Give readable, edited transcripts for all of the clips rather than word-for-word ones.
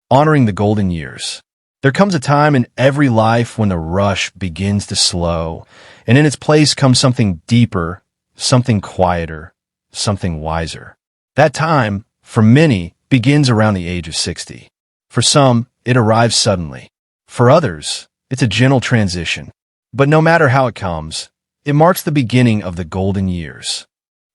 Honoring the golden years. There comes a time in every life when the rush begins to slow, and in its place comes something deeper, something quieter, something wiser. That time, for many, begins around the age of 60. For some, it arrives suddenly. For others, it's a gentle transition. But no matter how it comes, it marks the beginning of the golden years.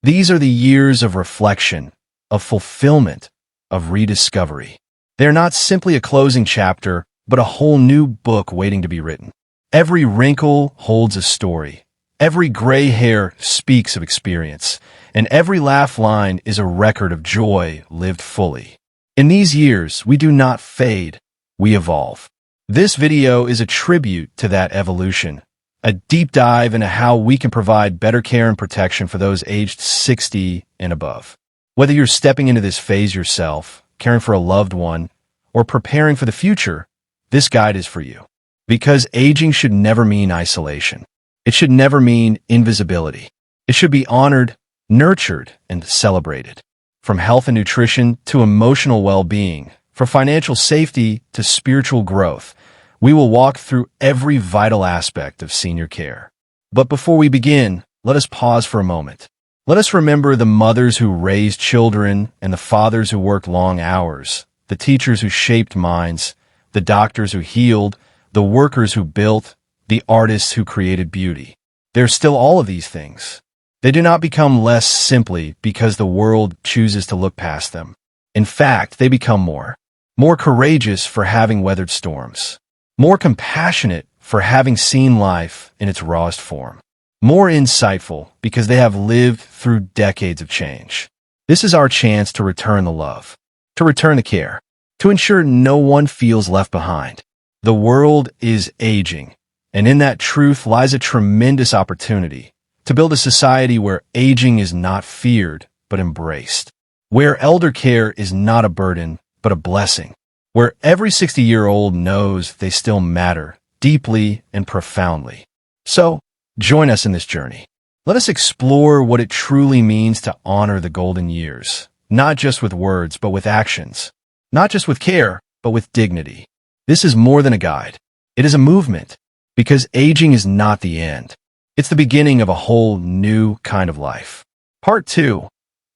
These are the years of reflection, of fulfillment, of rediscovery. They are not simply a closing chapter, but a whole new book waiting to be written. Every wrinkle holds a story. Every gray hair speaks of experience, and every laugh line is a record of joy lived fully. In these years, we do not fade, we evolve. This video is a tribute to that evolution, a deep dive into how we can provide better care and protection for those aged 60 and above. Whether you're stepping into this phase yourself, caring for a loved one, or preparing for the future, this guide is for you. Because aging should never mean isolation. It should never mean invisibility. It should be honored, nurtured, and celebrated. From health and nutrition to emotional well-being, from financial safety to spiritual growth, we will walk through every vital aspect of senior care. But before we begin, let us pause for a moment. Let us remember the mothers who raised children and the fathers who worked long hours, the teachers who shaped minds, the doctors who healed, the workers who built, the artists who created beauty. They're still all of these things. They do not become less simply because the world chooses to look past them. In fact, they become more courageous for having weathered storms, more compassionate for having seen life in its rawest form, more insightful because they have lived through decades of change. This is our chance to return the love, to return the care, to ensure no one feels left behind. The world is aging, and in that truth lies a tremendous opportunity to build a society where aging is not feared, but embraced, where elder care is not a burden, but a blessing, where every 60-year-old knows they still matter deeply and profoundly. So, join us in this journey. Let us explore what it truly means to honor the golden years, not just with words, but with actions, not just with care, but with dignity. This is more than a guide. It is a movement, because aging is not the end. It's the beginning of a whole new kind of life. Part 2.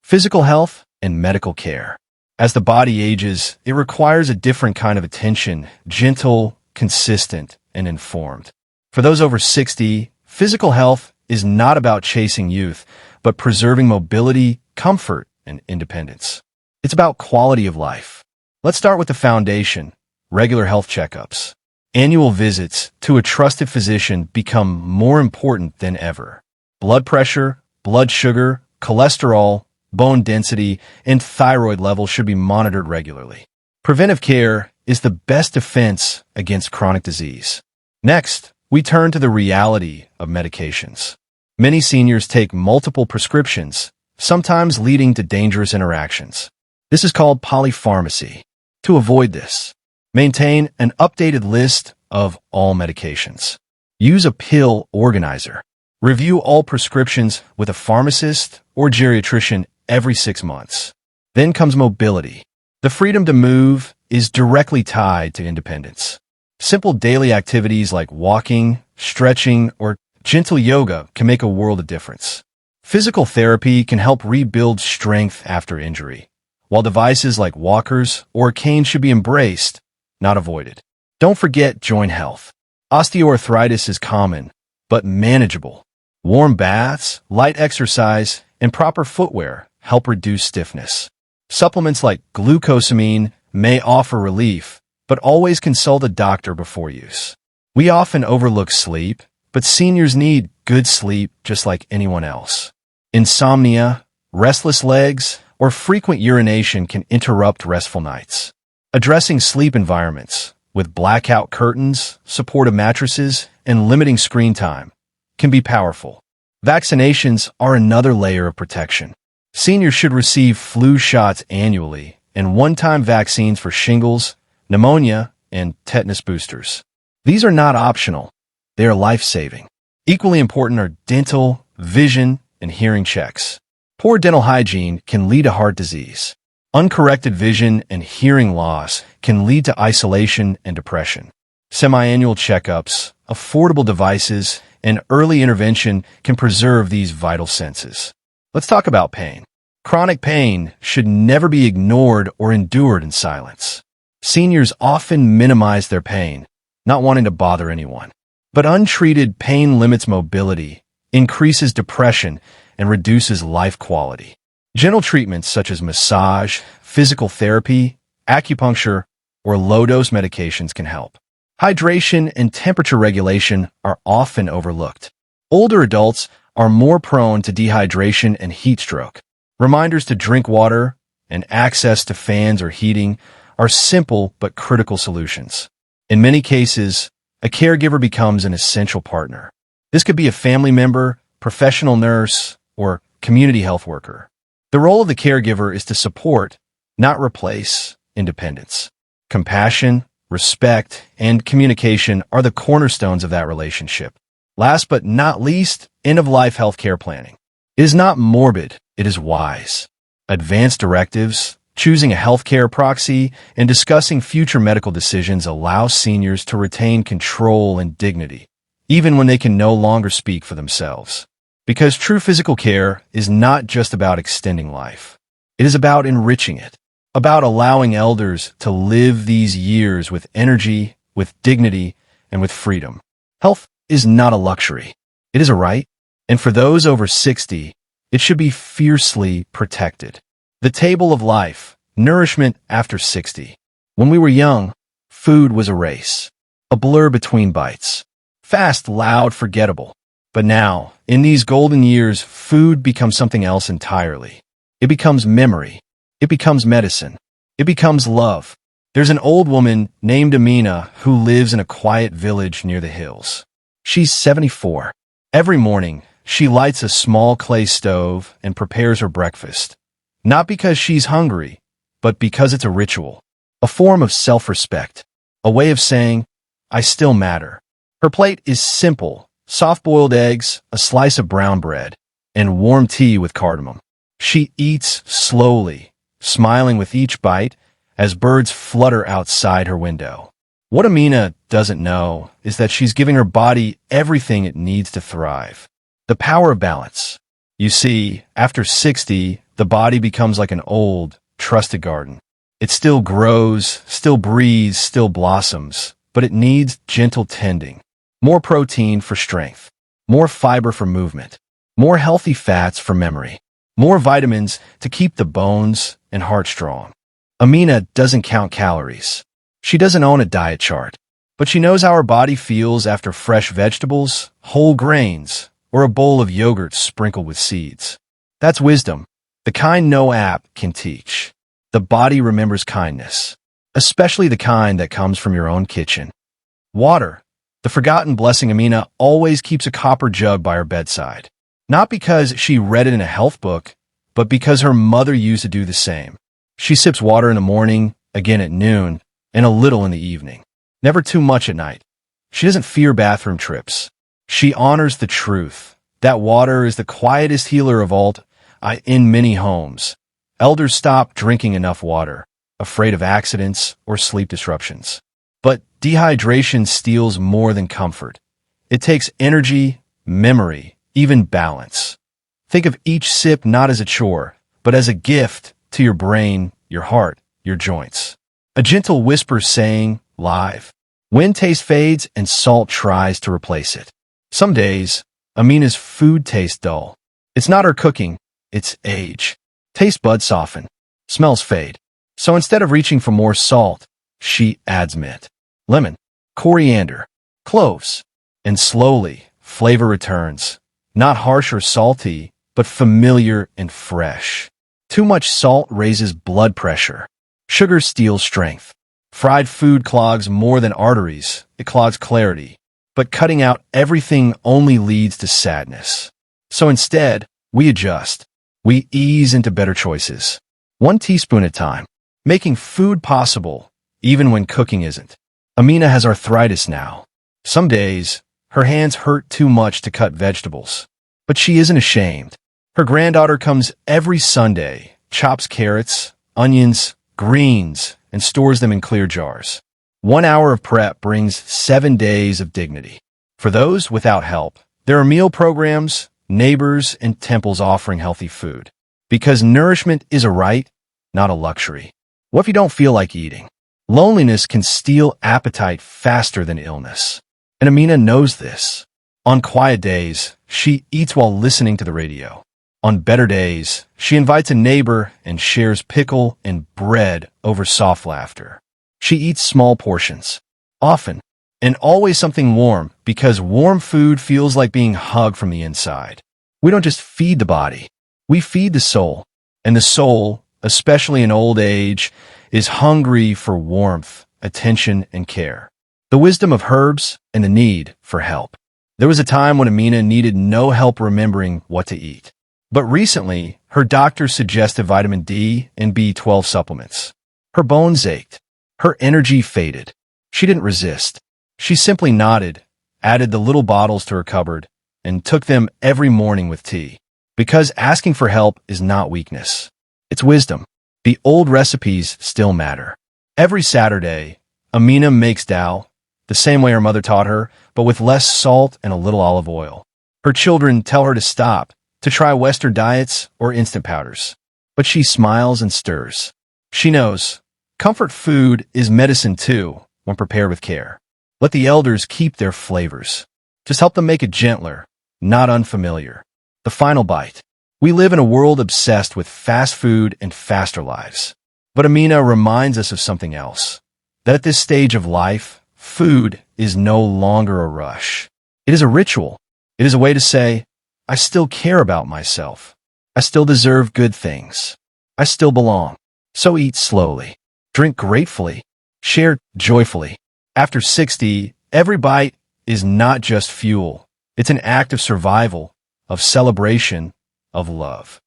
Physical health and medical care. As the body ages, it requires a different kind of attention, gentle, consistent, and informed. For those over 60, physical health is not about chasing youth, but preserving mobility, comfort, and independence. It's about quality of life. Let's start with the foundation: regular health checkups. Annual visits to a trusted physician become more important than ever. Blood pressure, blood sugar, cholesterol, bone density, and thyroid levels should be monitored regularly. Preventive care is the best defense against chronic disease. Next, we turn to the reality of medications. Many seniors take multiple prescriptions, sometimes leading to dangerous interactions. This is called polypharmacy. To avoid this, maintain an updated list of all medications. Use a pill organizer. Review all prescriptions with a pharmacist or geriatrician every 6 months. Then comes mobility. The freedom to move is directly tied to independence. Simple daily activities like walking, stretching, or gentle yoga can make a world of difference. Physical therapy can help rebuild strength after injury, while devices like walkers or canes should be embraced, not avoided. Don't forget joint health. Osteoarthritis is common, but manageable. Warm baths, light exercise, and proper footwear help reduce stiffness. Supplements like glucosamine may offer relief, but always consult a doctor before use. We often overlook sleep, but seniors need good sleep just like anyone else. Insomnia, restless legs, or frequent urination can interrupt restful nights. Addressing sleep environments with blackout curtains, supportive mattresses, and limiting screen time can be powerful. Vaccinations are another layer of protection. Seniors should receive flu shots annually and one-time vaccines for shingles, pneumonia, and tetanus boosters. These are not optional. They are life-saving. Equally important are dental, vision, and hearing checks. Poor dental hygiene can lead to heart disease. Uncorrected vision and hearing loss can lead to isolation and depression. Semi-annual checkups, affordable devices, and early intervention can preserve these vital senses. Let's talk about pain. Chronic pain should never be ignored or endured in silence. Seniors often minimize their pain, not wanting to bother anyone. But untreated pain limits mobility, increases depression, and reduces life quality. Gentle treatments such as massage, physical therapy, acupuncture, or low-dose medications can help. Hydration and temperature regulation are often overlooked. Older adults are more prone to dehydration and heat stroke. Reminders to drink water and access to fans or heating are simple but critical solutions. In many cases, a caregiver becomes an essential partner. This could be a family member, professional nurse, or community health worker. The role of the caregiver is to support, not replace, independence. Compassion, respect, and communication are the cornerstones of that relationship. Last but not least, end-of-life healthcare planning. It is not morbid, it is wise. Advanced directives, choosing a healthcare proxy, and discussing future medical decisions allow seniors to retain control and dignity, even when they can no longer speak for themselves. Because true physical care is not just about extending life. It is about enriching it, about allowing elders to live these years with energy, with dignity, and with freedom. Health is not a luxury. It is a right, and for those over 60, it should be fiercely protected. The table of life, nourishment after 60. When we were young, food was a race, a blur between bites. Fast, loud, forgettable. But now, in these golden years, food becomes something else entirely. It becomes memory. It becomes medicine. It becomes love. There's an old woman named Amina who lives in a quiet village near the hills. She's 74. Every morning, she lights a small clay stove and prepares her breakfast. Not because she's hungry, but because it's a ritual, a form of self-respect, a way of saying, I still matter. Her plate is simple, soft-boiled eggs, a slice of brown bread, and warm tea with cardamom. She eats slowly, smiling with each bite as birds flutter outside her window. What Amina doesn't know is that she's giving her body everything it needs to thrive. The power of balance. You see, after 60, the body becomes like an old, trusted garden. It still grows, still breathes, still blossoms, but it needs gentle tending. More protein for strength, more fiber for movement, more healthy fats for memory, more vitamins to keep the bones and heart strong. Amina doesn't count calories. She doesn't own a diet chart, but she knows how her body feels after fresh vegetables, whole grains, or a bowl of yogurt sprinkled with seeds. That's wisdom, the kind no app can teach. The body remembers kindness, especially the kind that comes from your own kitchen. Water. The forgotten blessing. Amina always keeps a copper jug by her bedside. Not because she read it in a health book, but because her mother used to do the same. She sips water in the morning, again at noon, and a little in the evening. Never too much at night. She doesn't fear bathroom trips. She honors the truth. That water is the quietest healer of all. In many homes, elders stop drinking enough water, afraid of accidents or sleep disruptions. But dehydration steals more than comfort. It takes energy, memory, even balance. Think of each sip not as a chore, but as a gift to your brain, your heart, your joints. A gentle whisper saying, live. When taste fades and salt tries to replace it. Some days, Amina's food tastes dull. It's not her cooking, it's age. Taste buds soften. Smells fade. So instead of reaching for more salt, she adds mint, lemon, coriander, cloves, and slowly, flavor returns. Not harsh or salty, but familiar and fresh. Too much salt raises blood pressure. Sugar steals strength. Fried food clogs more than arteries. It clogs clarity. But cutting out everything only leads to sadness. So instead, we adjust. We ease into better choices. 1 teaspoon at a time. Making food possible, even when cooking isn't. Amina has arthritis now. Some days, her hands hurt too much to cut vegetables. But she isn't ashamed. Her granddaughter comes every Sunday, chops carrots, onions, greens, and stores them in clear jars. 1 hour of prep brings 7 days of dignity. For those without help, there are meal programs, neighbors, and temples offering healthy food. Because nourishment is a right, not a luxury. What if you don't feel like eating? Loneliness can steal appetite faster than illness. And Amina knows this. On quiet days, she eats while listening to the radio. On better days, she invites a neighbor and shares pickle and bread over soft laughter. She eats small portions, often, and always something warm, because warm food feels like being hugged from the inside. We don't just feed the body, we feed the soul. And the soul, especially in old age, is hungry for warmth, attention, and care. The wisdom of herbs and the need for help. There was a time when Amina needed no help remembering what to eat. But recently, her doctor suggested vitamin D and B12 supplements. Her bones ached. Her energy faded. She didn't resist. She simply nodded, added the little bottles to her cupboard, and took them every morning with tea. Because asking for help is not weakness. It's wisdom. The old recipes still matter. Every Saturday, Amina makes dal, the same way her mother taught her, but with less salt and a little olive oil. Her children tell her to stop, to try Western diets or instant powders. But she smiles and stirs. She knows comfort food is medicine too, when prepared with care. Let the elders keep their flavors. Just help them make it gentler, not unfamiliar. The final bite. We live in a world obsessed with fast food and faster lives. But Amina reminds us of something else. That at this stage of life, food is no longer a rush. It is a ritual. It is a way to say, I still care about myself. I still deserve good things. I still belong. So eat slowly. Drink gratefully. Share joyfully. After 60, every bite is not just fuel. It's an act of survival, of celebration, of love.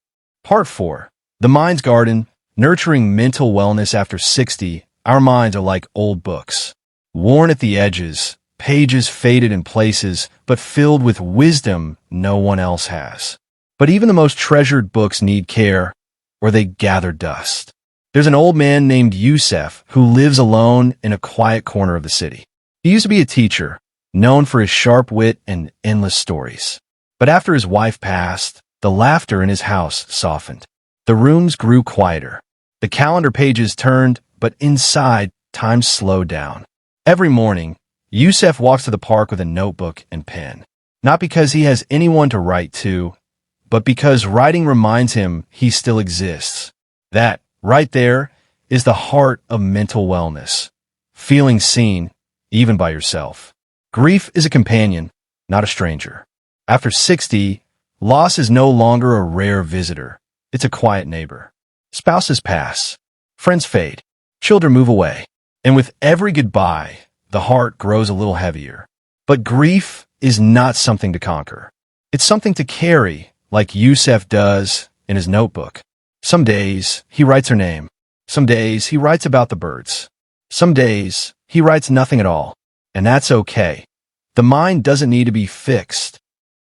Part 4. The Mind's Garden, Nurturing Mental Wellness After 60. Our minds are like old books. Worn at the edges, pages faded in places, but filled with wisdom no one else has. But even the most treasured books need care, or they gather dust. There's an old man named Yusef who lives alone in a quiet corner of the city. He used to be a teacher, known for his sharp wit and endless stories. But after his wife passed, the laughter in his house softened. The rooms grew quieter. The calendar pages turned, but inside, time slowed down. Every morning, Yusef walks to the park with a notebook and pen. Not because he has anyone to write to, but because writing reminds him he still exists. That, right there, is the heart of mental wellness. Feeling seen, even by yourself. Grief is a companion, not a stranger. After 60, loss is no longer a rare visitor. It's a quiet neighbor. Spouses pass. Friends fade. Children move away. And with every goodbye, the heart grows a little heavier. But grief is not something to conquer. It's something to carry, like Yusef does in his notebook. Some days, he writes her name. Some days, he writes about the birds. Some days, he writes nothing at all. And that's okay. The mind doesn't need to be fixed.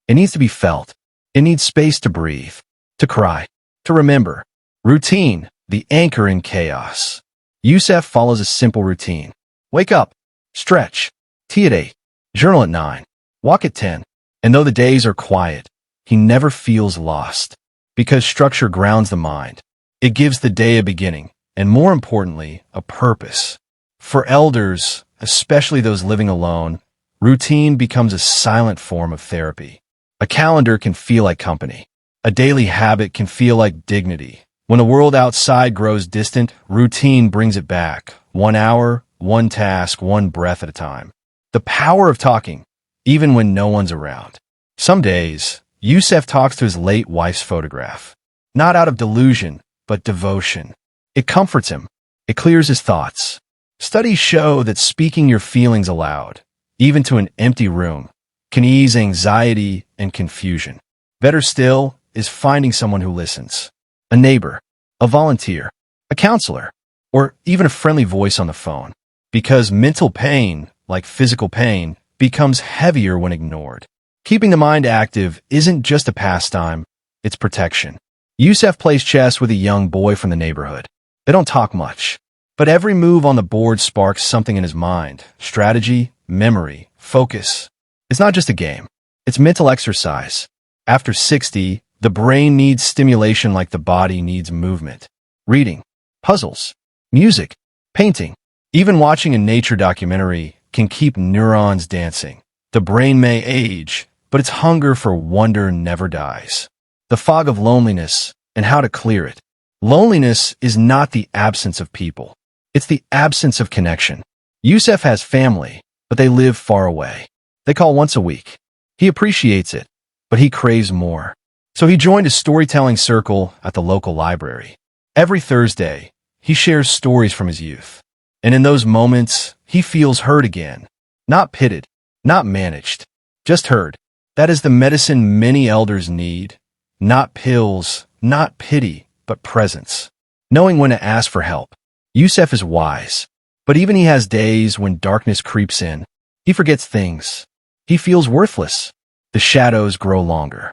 It needs to be felt. It needs space to breathe, to cry, to remember. Routine, the anchor in chaos. Yusef follows a simple routine. Wake up, stretch, tea at 8, journal at 9, walk at 10. And though the days are quiet, he never feels lost. Because structure grounds the mind. It gives the day a beginning, and more importantly, a purpose. For elders, especially those living alone, routine becomes a silent form of therapy. A calendar can feel like company. A daily habit can feel like dignity. When the world outside grows distant, routine brings it back. 1 hour, one task, one breath at a time. The power of talking, even when no one's around. Some days, Yusef talks to his late wife's photograph. Not out of delusion, but devotion. It comforts him. It clears his thoughts. Studies show that speaking your feelings aloud, even to an empty room, can ease anxiety and confusion. Better still is finding someone who listens. A neighbor, a volunteer, a counselor, or even a friendly voice on the phone. Because mental pain, like physical pain, becomes heavier when ignored. Keeping the mind active isn't just a pastime, it's protection. Yusef plays chess with a young boy from the neighborhood. They don't talk much, but every move on the board sparks something in his mind. Strategy, memory, focus. It's not just a game. It's mental exercise. After 60, the brain needs stimulation like the body needs movement. Reading, puzzles, music, painting. Even watching a nature documentary can keep neurons dancing. The brain may age, but its hunger for wonder never dies. The fog of loneliness and how to clear it. Loneliness is not the absence of people. It's the absence of connection. Yusef has family, but they live far away. They call once a week. He appreciates it, but he craves more. So he joined a storytelling circle at the local library. Every Thursday, he shares stories from his youth. And in those moments, he feels heard again. Not pitted, not managed, just heard. That is the medicine many elders need. Not pills, not pity, but presence. Knowing when to ask for help. Yusef is wise, but even he has days when darkness creeps in. He forgets things. He feels worthless. The shadows grow longer.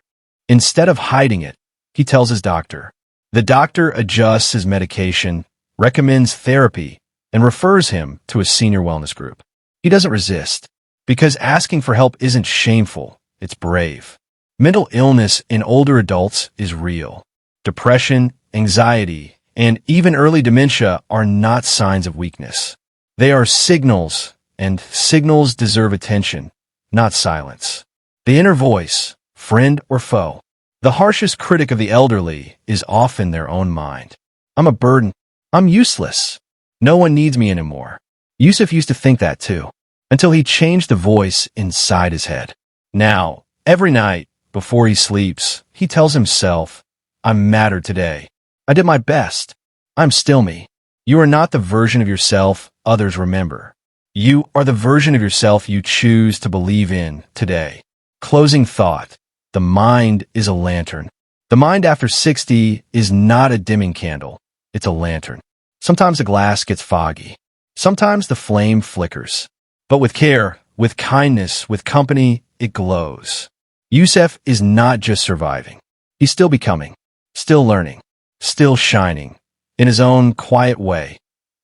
Instead of hiding it, he tells his doctor. The doctor adjusts his medication, recommends therapy, and refers him to a senior wellness group. He doesn't resist, because asking for help isn't shameful, it's brave. Mental illness in older adults is real. Depression, anxiety, and even early dementia are not signs of weakness. They are signals, and signals deserve attention, not silence. The inner voice, friend or foe. The harshest critic of the elderly is often their own mind. I'm a burden. I'm useless. No one needs me anymore. Yusuf used to think that too, until he changed the voice inside his head. Now, every night, before he sleeps, he tells himself, I mattered today. I did my best. I'm still me. You are not the version of yourself others remember. You are the version of yourself you choose to believe in today. Closing thought. The mind is a lantern. The mind after 60 is not a dimming candle. It's a lantern. Sometimes the glass gets foggy. Sometimes the flame flickers. But with care, with kindness, with company, it glows. Yusef is not just surviving. He's still becoming, still learning, still shining, in his own quiet way.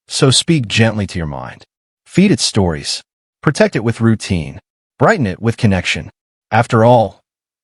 So speak gently to your mind. Feed it stories. Protect it with routine. Brighten it with connection. After all,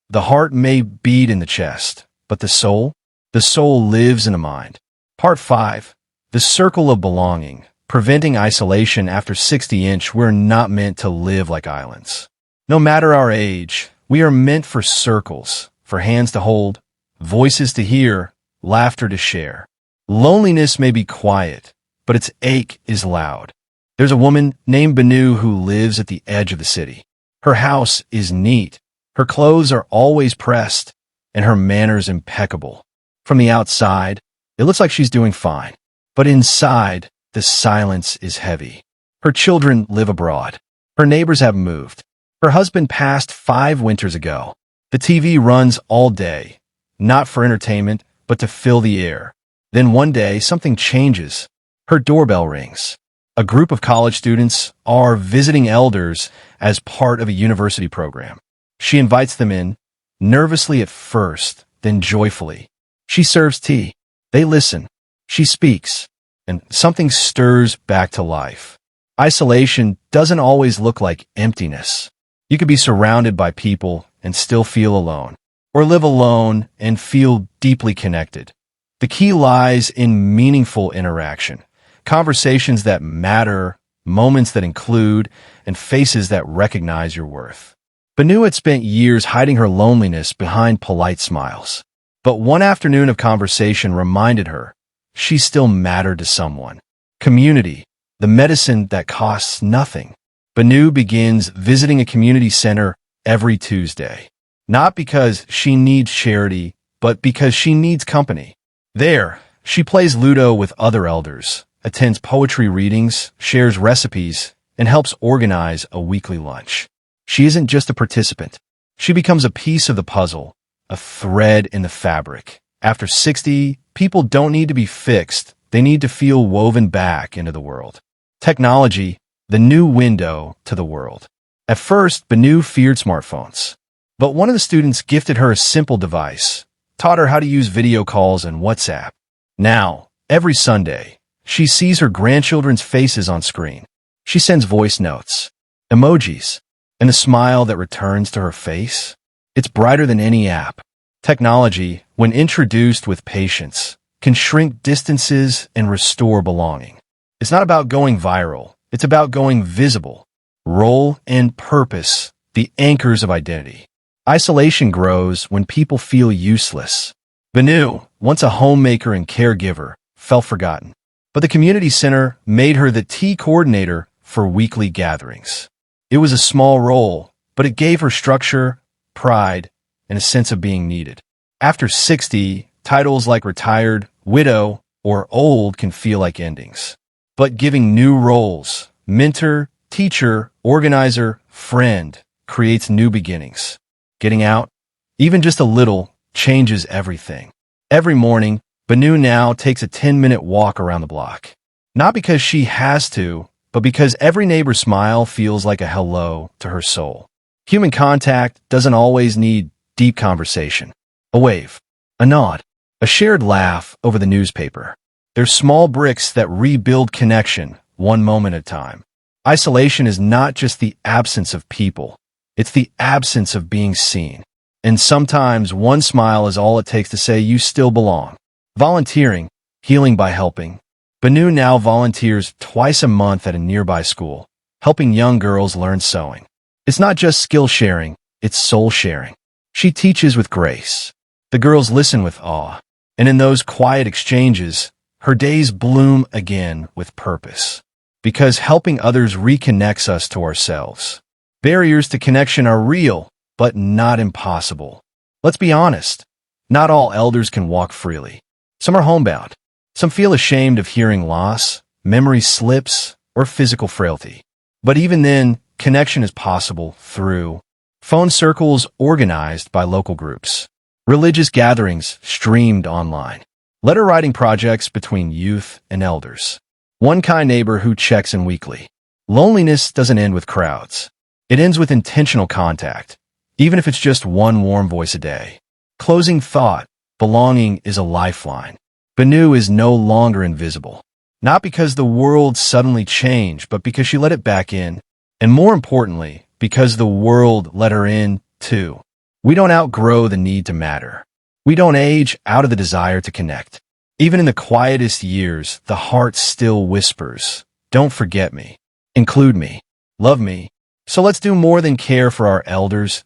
the heart may beat in the chest, but the soul lives in the mind. Part 5. The circle of belonging. Preventing isolation after 60. We're not meant to live like islands. No matter our age, we are meant for circles, for hands to hold, voices to hear, laughter to share. Loneliness may be quiet, but its ache is loud. There's a woman named Banu who lives at the edge of the city. Her house is neat. Her clothes are always pressed, and her manners impeccable. From the outside, it looks like she's doing fine. But inside, the silence is heavy. Her children live abroad. Her neighbors have moved. Her husband passed 5 winters ago. The TV runs all day, not for entertainment, but to fill the air. Then one day, something changes. Her doorbell rings. A group of college students are visiting elders as part of a university program. She invites them in, nervously at first, then joyfully. She serves tea. They listen. She speaks, and something stirs back to life. Isolation doesn't always look like emptiness. You could be surrounded by people and still feel alone, or live alone and feel deeply connected. The key lies in meaningful interaction, conversations that matter, moments that include, and faces that recognize your worth. Banu had spent years hiding her loneliness behind polite smiles. But one afternoon of conversation reminded her she still mattered to someone. Community, the medicine that costs nothing. Banu begins visiting a community center every Tuesday. Not because she needs charity, but because she needs company. There, she plays Ludo with other elders, attends poetry readings, shares recipes, and helps organize a weekly lunch. She isn't just a participant. She becomes a piece of the puzzle, a thread in the fabric. After 60, people don't need to be fixed. They need to feel woven back into the world. Technology, the new window to the world. At first, Banu feared smartphones. But one of the students gifted her a simple device, taught her how to use video calls and WhatsApp. Now, Every Sunday, she sees her grandchildren's faces on screen. She sends voice notes, emojis, and the smile that returns to her face. It's brighter than any app. Technology, when introduced with patience, can shrink distances and restore belonging. It's not about going viral. It's about going visible. Role and purpose, the anchors of identity. Isolation grows when people feel useless. Banu, once a homemaker and caregiver, felt forgotten. But the community center made her the tea coordinator for weekly gatherings. It was a small role, but it gave her structure, pride, and a sense of being needed. After 60, titles like retired, widow, or old can feel like endings. But giving new roles, mentor, teacher, organizer, friend, creates new beginnings. Getting out, even just a little, changes everything. Every morning, Banu now takes a 10-minute walk around the block. Not because she has to, but because every neighbor's smile feels like a hello to her soul. Human contact doesn't always need deep conversation. A wave, a nod, a shared laugh over the newspaper. They're small bricks that rebuild connection, one moment at a time. Isolation is not just the absence of people. It's the absence of being seen. And sometimes one smile is all it takes to say you still belong. Volunteering, healing by helping. Banu now volunteers twice a month at a nearby school, helping young girls learn sewing. It's not just skill sharing, it's soul sharing. She teaches with grace. The girls listen with awe. And in those quiet exchanges, her days bloom again with purpose. Because helping others reconnects us to ourselves. Barriers to connection are real, but not impossible. Let's be honest. Not all elders can walk freely. Some are homebound. Some feel ashamed of hearing loss, memory slips, or physical frailty. But even then, connection is possible through phone circles organized by local groups, religious gatherings streamed online, letter writing projects between youth and elders, one kind neighbor who checks in weekly. Loneliness doesn't end with crowds. It ends with intentional contact, even if it's just one warm voice a day. Closing thought, belonging is a lifeline. Banu is no longer invisible. Not because the world suddenly changed, but because she let it back in. And more importantly, because the world let her in, too. We don't outgrow the need to matter. We don't age out of the desire to connect. Even in the quietest years, the heart still whispers, "Don't forget me. Include me. Love me." So let's do more than care for our elders.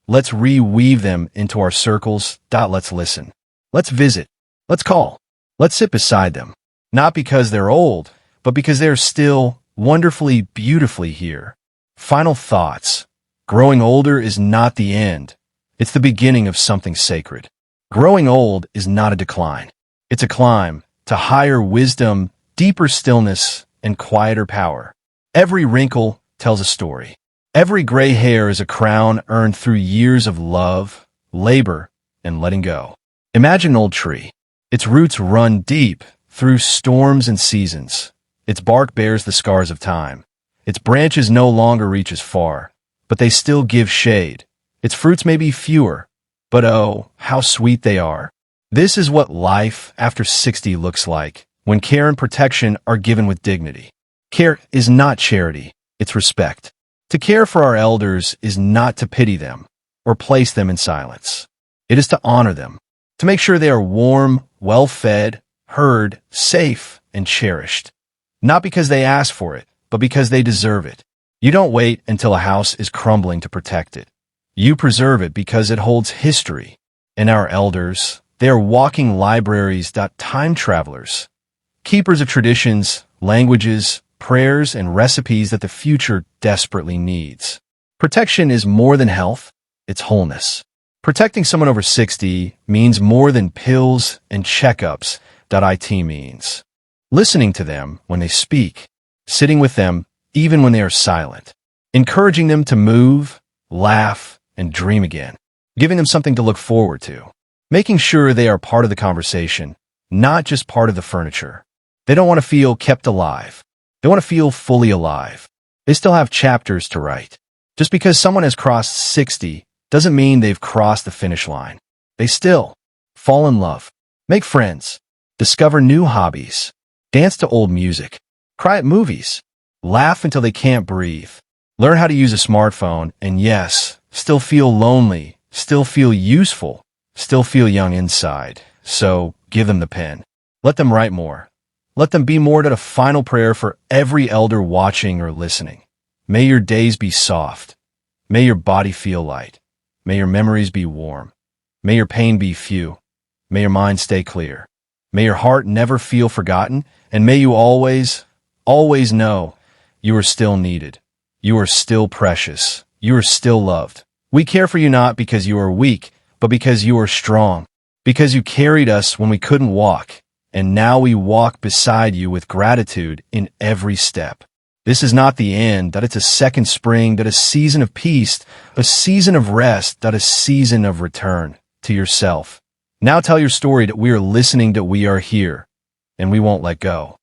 Let's reweave them into our circles. Let's listen. Let's visit. Let's call. Let's sit beside them. Not because they're old, but because they're still wonderfully, beautifully here. Final thoughts. Growing older is not the end. It's the beginning of something sacred. Growing old is not a decline. It's a climb to higher wisdom, deeper stillness, and quieter power. Every wrinkle tells a story. Every gray hair is a crown earned through years of love, labor, and letting go. Imagine an old tree. Its roots run deep through storms and seasons. Its bark bears the scars of time. Its branches no longer reach as far, but they still give shade. Its fruits may be fewer, but oh, how sweet they are. This is what life after 60 looks like, when care and protection are given with dignity. Care is not charity, it's respect. To care for our elders is not to pity them or place them in silence. It is to honor them, to make sure they are warm, well-fed, heard, safe, and cherished. Not because they ask for it, but because they deserve it. You don't wait until a house is crumbling to protect it. You preserve it because it holds history. And our elders, they are walking libraries, time travelers, keepers of traditions, languages, prayers, and recipes that the future desperately needs. Protection is more than health, it's wholeness. Protecting someone over 60 means more than pills and checkups. It means listening to them when they speak, sitting with them even when they are silent, encouraging them to move, laugh, and dream again, giving them something to look forward to, making sure they are part of the conversation, not just part of the furniture. They don't want to feel kept alive. They want to feel fully alive. They still have chapters to write. Just because someone has crossed 60 doesn't mean they've crossed the finish line. They still fall in love, make friends, Discover new hobbies. Dance to old music. Cry at movies. Laugh until they can't breathe. Learn how to use a smartphone, and yes, still feel lonely, still feel useful, still feel young inside. So, give them the pen. Let them write more. Let them be more than a final prayer for every elder watching or listening. May your days be soft. May your body feel light. May your memories be warm. May your pain be few. May your mind stay clear. May your heart never feel forgotten, and may you always, always know you are still needed. You are still precious. You are still loved. We care for you not because you are weak, but because you are strong. Because you carried us when we couldn't walk, and now we walk beside you with gratitude in every step. This is not the end, that it's a second spring, that a season of peace, a season of rest, that a season of return to yourself. Now tell your story that we are listening, that we are here, and we won't let go.